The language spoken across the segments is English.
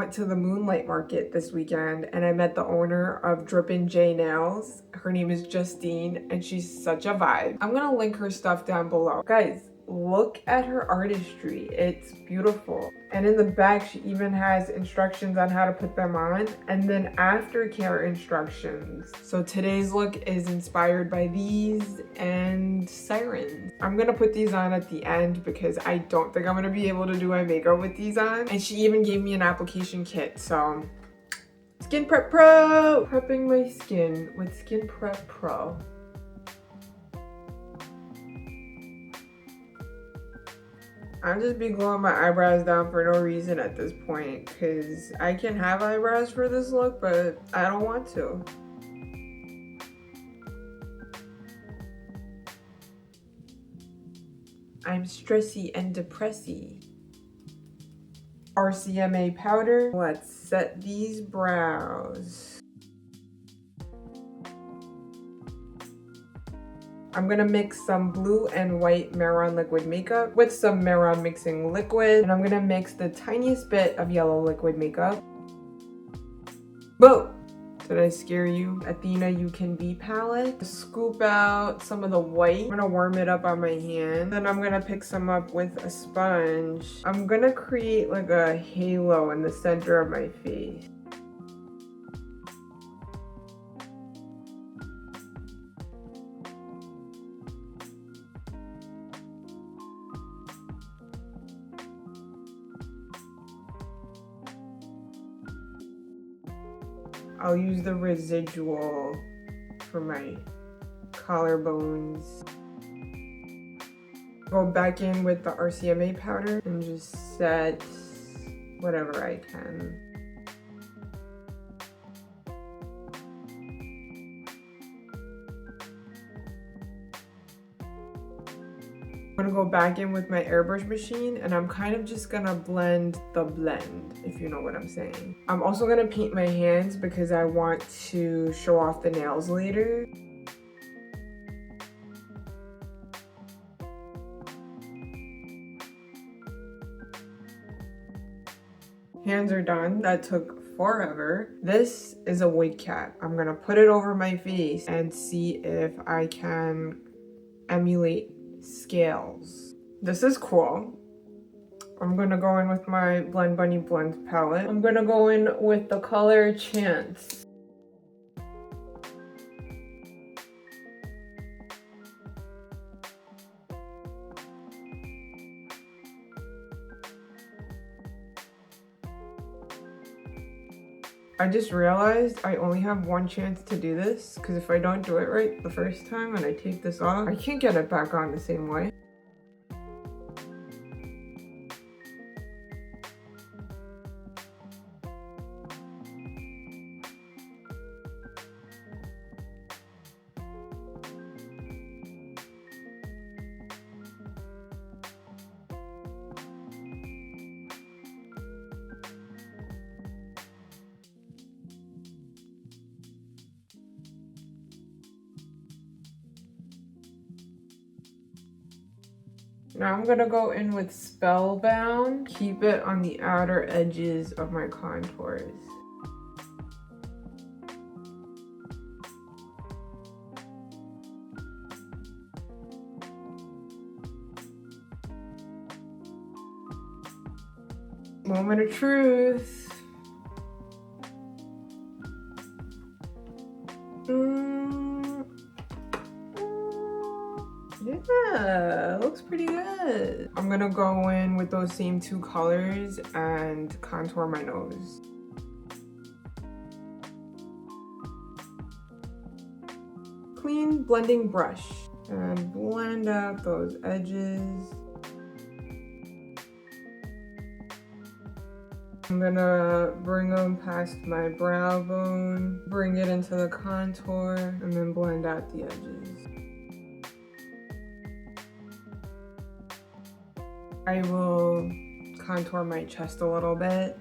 went to the Moonlight Market this weekend and I met the owner of Drippin' J Nails. Her name is Justine and she's such a vibe. I'm gonna link her stuff down below. Guys, look at her artistry. It's beautiful. And in the back, she even has instructions on how to put them on and then aftercare instructions. So today's look is inspired by these and sirens. I'm gonna put these on at the end because I don't think I'm gonna be able to do my makeup with these on. And she even gave me an application kit, so Skin Prep Pro! Prepping my skin with Skin Prep Pro. I'm just be gluing my eyebrows down for no reason at this point because I can have eyebrows for this look, but I don't want to. I'm stressy and depressy. RCMA powder. Let's set these brows. I'm gonna mix some blue and white Maron liquid makeup with some Maron mixing liquid, and I'm gonna mix the tiniest bit of yellow liquid makeup. Boom! Did I scare you? Athena You Can Be palette. Scoop out some of the white. I'm gonna warm it up on my hand. Then I'm gonna pick some up with a sponge. I'm gonna create like a halo in the center of my face. I'll use the residual for my collarbones. Go back in with the RCMA powder and just set whatever I can. I'm gonna go back in with my airbrush machine and I'm kind of just gonna blend the blend, if you know what I'm saying. I'm also gonna paint my hands because I want to show off the nails later. Hands are done. That took forever. This is a wig cap. I'm gonna put it over my face and see if I can emulate scales. This is cool. I'm gonna go in with my Blend Bunny Blend palette. I'm gonna go in with the color Chance. I just realized I only have one chance to do this because if I don't do it right the first time and I take this off, I can't get it back on the same way. Now I'm gonna go in with Spellbound, keep it on the outer edges of my contours. Moment of truth. Yeah, looks pretty good. I'm gonna go in with those same two colors and contour my nose. Clean blending brush and blend out those edges. I'm gonna bring them past my brow bone, bring it into the contour, and then blend out the edges. I will contour my chest a little bit.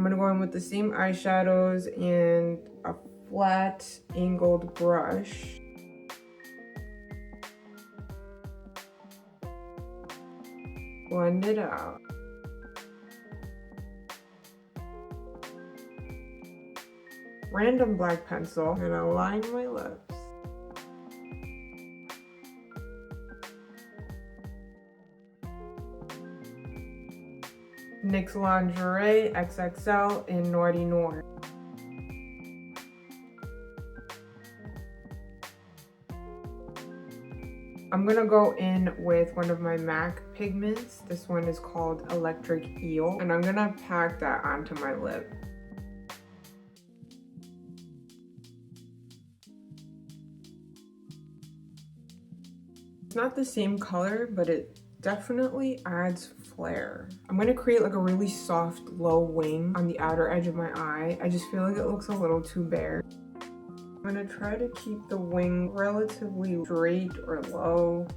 gonna go in with the same eyeshadows and a flat angled brush. Blend it out. Random black pencil. I'm gonna line my lips. NYX Lingerie XXL in Naughty Noir. I'm gonna go in with one of my MAC pigments. This one is called Electric Eel, and I'm gonna pack that onto my lip. It's not the same color, but it definitely adds flair. I'm gonna create like a really soft low wing on the outer edge of my eye. I just feel like it looks a little too bare. I'm gonna try to keep the wing relatively straight or low.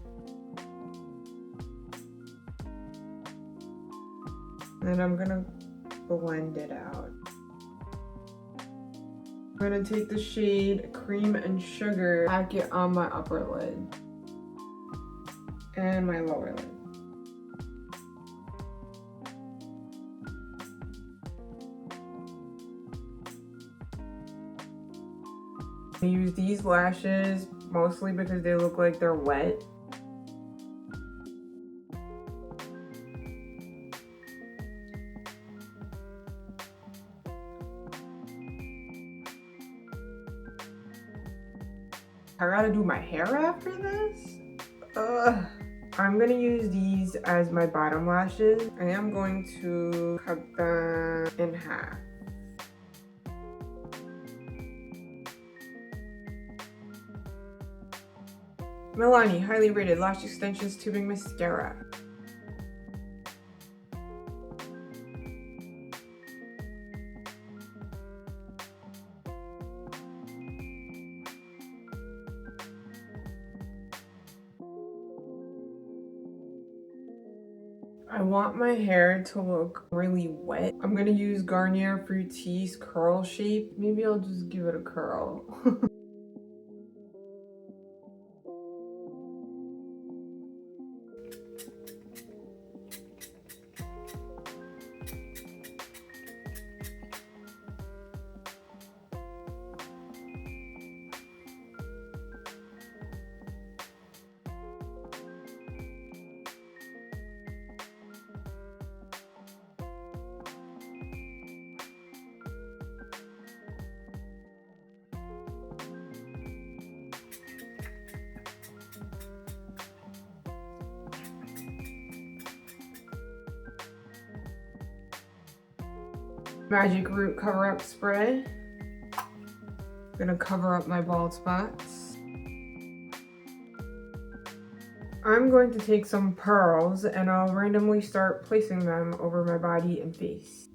And I'm gonna blend it out. I'm gonna take the shade Cream and Sugar, pack it on my upper lid and my lower lid. I use these lashes mostly because they look like they're wet. I gotta do my hair after this? Ugh. I'm gonna use these as my bottom lashes. I am going to cut them in half. Milani Highly Rated Lash Extensions Tubing Mascara. I want my hair to look really wet. I'm gonna use Garnier Fructis Curl Shape. Maybe I'll just give it a curl. Magic Root Cover Up Spray. I'm gonna cover up my bald spots. I'm going to take some pearls and I'll randomly start placing them over my body and face.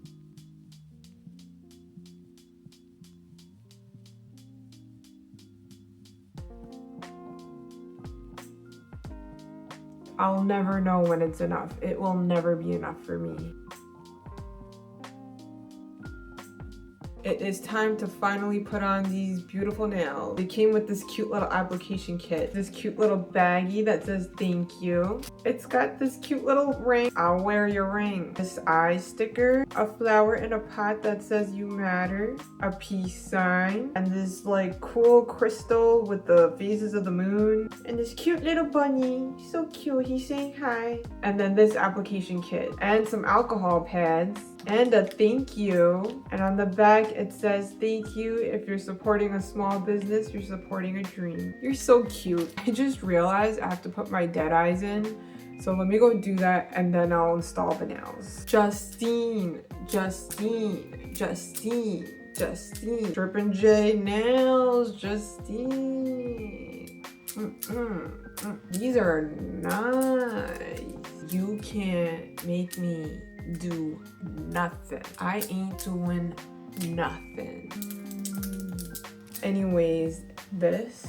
I'll never know when it's enough. It will never be enough for me. It is time to finally put on these beautiful nails. They came with this cute little application kit. This cute little baggie that says thank you. It's got this cute little ring. I'll wear your ring. This eye sticker. A flower in a pot that says you matter. A peace sign. And this like cool crystal with the phases of the moon. And this cute little bunny. He's so cute. He's saying hi. And then this application kit. And some alcohol pads. And a thank you. And on the back it says thank you. If you're supporting a small business, you're supporting a dream. You're so cute. I just realized I have to put my dead eyes in. So let me go do that and then I'll install the nails. Justine. Drippin' J nails. Justine. These are nice. You can't make me do nothing. I ain't doing nothing. Anyways, this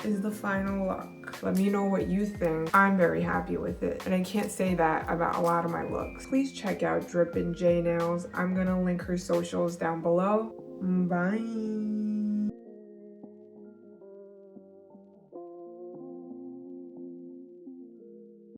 is the final look. Let me know what you think. I'm very happy with it, and I can't say that about a lot of my looks. Please check out Drippin' J Nails. I'm gonna link her socials down below. Bye.